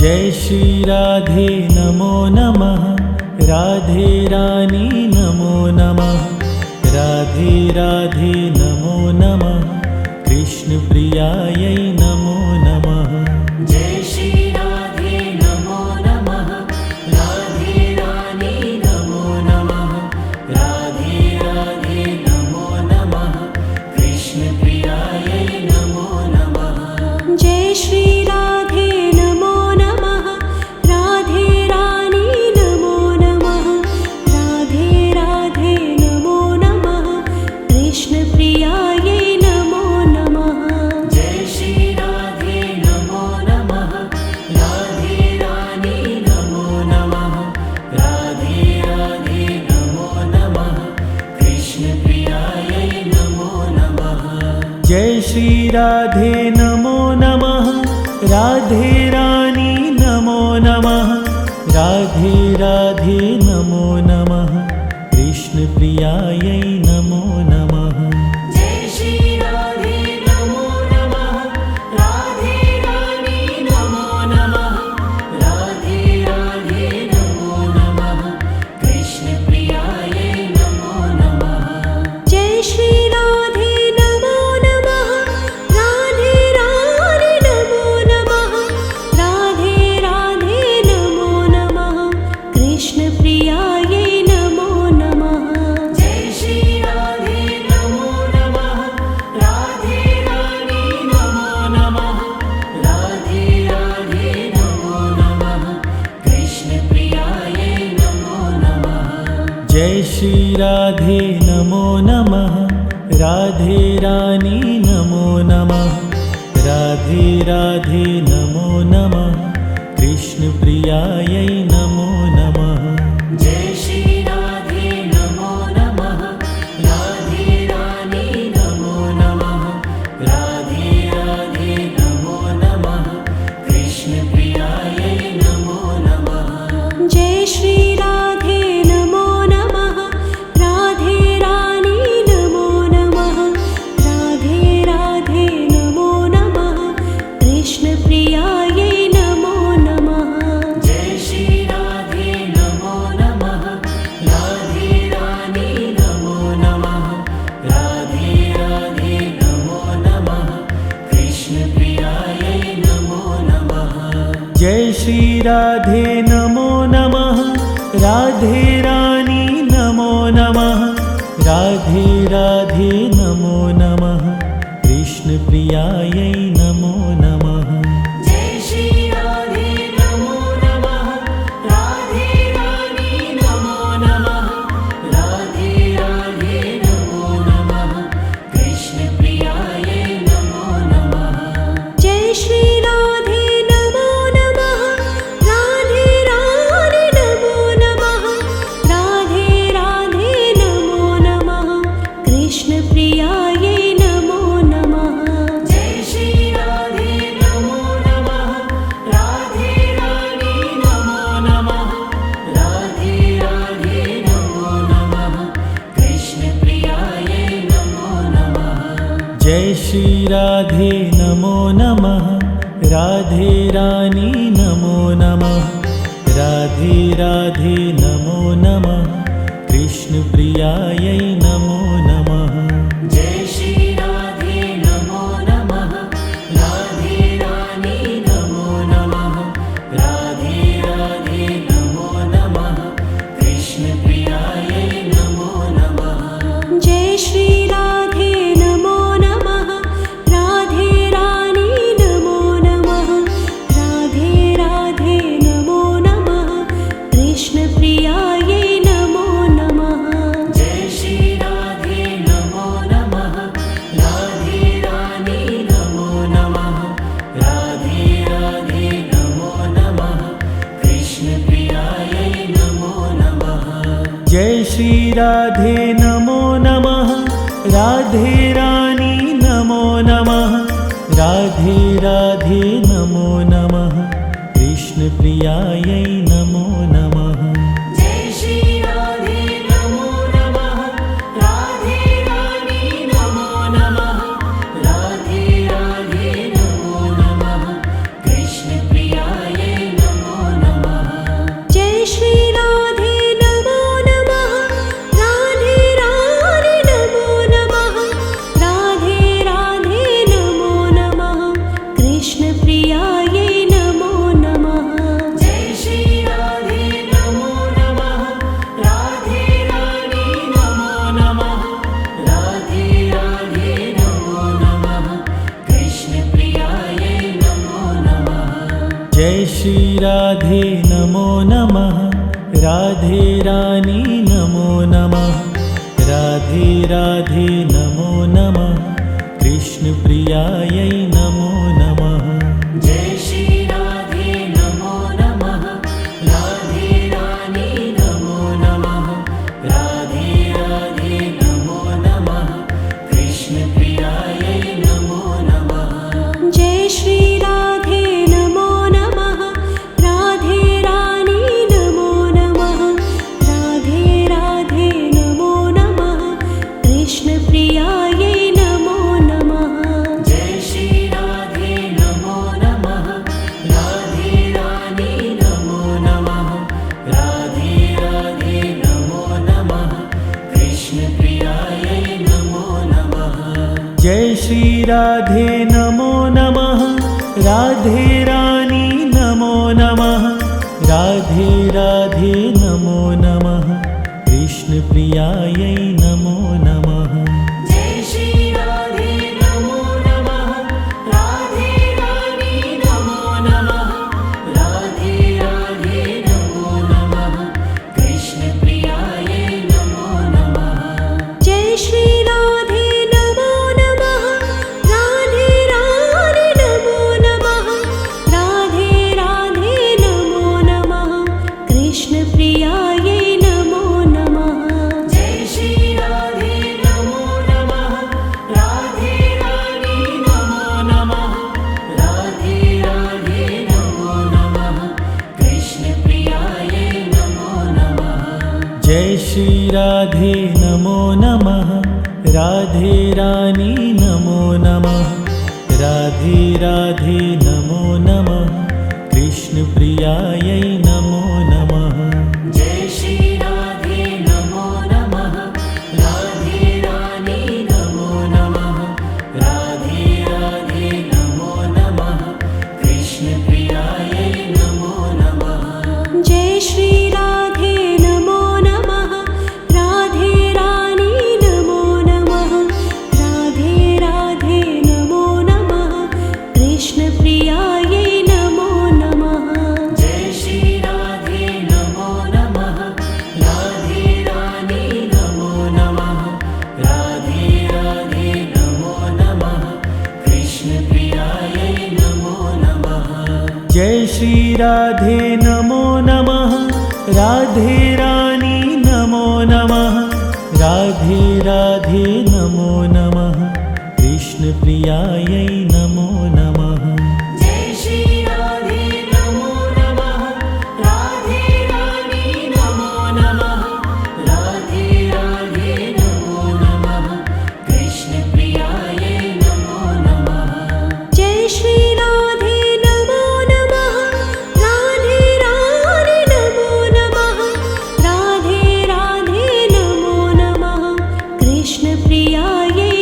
जय श्री राधे नमो नमः, राधे रानी नमो नमः, राधे राधे नमो नमः, कृष्ण प्रियायै नमो नमः। जय श्री राधे नमो नमः, राधे रानी नमो नमः, राधे राधे नमो नमः, कृष्ण प्रियायै नमो नमः। जय श्री राधे नमो नमः, राधे रानी नमो नमः, राधे राधे नमो नमः, कृष्ण प्रियायै नमो नमः। जय श्री राधे नमो नमः, राधे रानी नमो नमः, राधे राधे नमो नमः, कृष्ण प्रियायै नमो नमः। जय श्री राधे नमो नमः, राधे रानी नमो नमः, राधे राधे नमो नमः, कृष्ण प्रियायै नमो नमः। जय श्री राधे नमो नमः, राधे रानी नमो नमः, राधे राधे नमो नमः, कृष्ण प्रियायै नमो नमः। जय श्री राधे नमो नमः, राधे रानी नमो नमः, राधे राधे नमो नमः, कृष्ण प्रियायै नमो नमः। जय श्री राधे नमो नमः, राधे रानी नमो नमः, राधे राधे नमो नमः, कृष्ण प्रियायै नमो नमः। जय श्री राधे नमो नमः, राधे रानी नमो नमः, राधे राधे नमो नमः, कृष्ण प्रियायै नमो नमः। जय श्री राधे नमो नमः, राधे रानी नमो नमः, राधे राधे नमो नमः, कृष्ण प्रियायै नमो नमः। जय श्री राधे नमो नमः, राधे रानी नमो नमः, राधे राधे नमो नमः, कृष्ण प्रियायै नमो नमः। जय श्री राधे नमो नमः, राधे रानी नमो नमः, राधे राधे नमो नमः, कृष्ण प्रियायै नमो नमः। जय श्री राधे नमो नमः, राधे रानी नमो नमः, राधे राधे नमो नमः, कृष्ण प्रियायै नमो नमः। जय श्री राधे नमो नमः, राधे रानी नमो नमः, राधे राधे नमो नमः, कृष्ण प्रियायै नमो नमः। जय श्री राधे नमो नमः, राधे रानी नमो नमः, राधे राधे नमो नमः, कृष्ण प्रियायै नमो नमः। जय श्री राधे नमो नमः, राधे रानी नमो नमः, राधे राधे नमो नमः, कृष्ण प्रियायै नमो नमः। जय श्री राधे नमो नमः, राधे रानी नमो नमः, राधे राधे नमो नमः, कृष्ण प्रियायै नमो नमः। जय श्री राधे नमो नमः, राधे रानी नमो नमः, राधे राधे नमो नमः, कृष्ण प्रियायै नमो नमः। जय श्री राधे नमो नमः, राधे रानी नमो नमः, राधे राधे नमो नमः, कृष्ण प्रियायै नमो नमः। जय श्री राधे नमो नमः, राधे रानी नमो नमः, राधे राधे नमो नमः, कृष्ण प्रियायै नमो नमः। जय श्री राधे नमो नमः, राधे रानी नमो नमः, राधे राधे नमो नमः, कृष्ण प्रियायै नमो नमः। जय श्री राधे नमो नमः, राधे रानी नमो नमः, राधे राधे नमो नमः, कृष्ण प्रियायै नमो नमः राधे रानी नमो नमः राधे राधे नमो नमः कृष्णप्रियायै नमो नमः जय श्री राधे नमो नमः राधे रानी नमो नमः राधे राधे नमो नमः कृष्ण प्रियायै नमो नमः जय श्री राधे नमो नमः राधे रानी नमो नमः राधे राधे नमो नमः कृष्ण प्रियायै नमो नमः जय श्री राधे नमो नमः राधे रानी नमो नमः राधे राधे नमो नमः कृष्ण प्रियायै नमो नमः जय श्री राधे नमो नमः राधे रानी नमो नमः राधे राधे नमो नमः कृष्णप्रियायै नमो नमः जय श्री राधे नमो नमः राधे रानी नमो नमः राधे राधे नमो नमः कृष्ण प्रियायै नमो नमः जय श्री राधे नमो नमः राधे रानी नमो नमः राधे राधे नमो नमः कृष्ण प्रियायै नमो नमः जय श्री राधे नमो नमः राधे रानी नमो नमः राधे राधे नमो नमः कृष्ण प्रियायै नमो नमः जय श्री राधे नमो नमः राधे रानी नमो नमः राधे राधे नमो नमः कृष्णप्रियायै नमो नमः जय श्री राधे नमो नमः राधे रानी नमो नमः राधे राधे नमो नमः कृष्ण प्रियायै नमो नमः जय श्री राधे नमो नमः राधे रानी नमो नमः राधे राधे नमो नमः कृष्ण प्रियायै नमो नमः जय श्री राधे नमो नमः राधे रानी नमो नमः राधे राधे नमो नमः कृष्ण प्रियायै नमो नमः जय श्री राधे नमो नमः राधे रानी नमो नमः राधे राधे नमो नमः कृष्णप्रियायै नमो नमः जय श्री राधे नमो नमः राधे रानी नमो नमः राधे राधे नमो नमः कृष्ण प्रियायै नमो नमः जय श्री राधे नमो नमः राधे रानी नमो नमः राधे राधे नमो नमः कृष्ण प्रियायै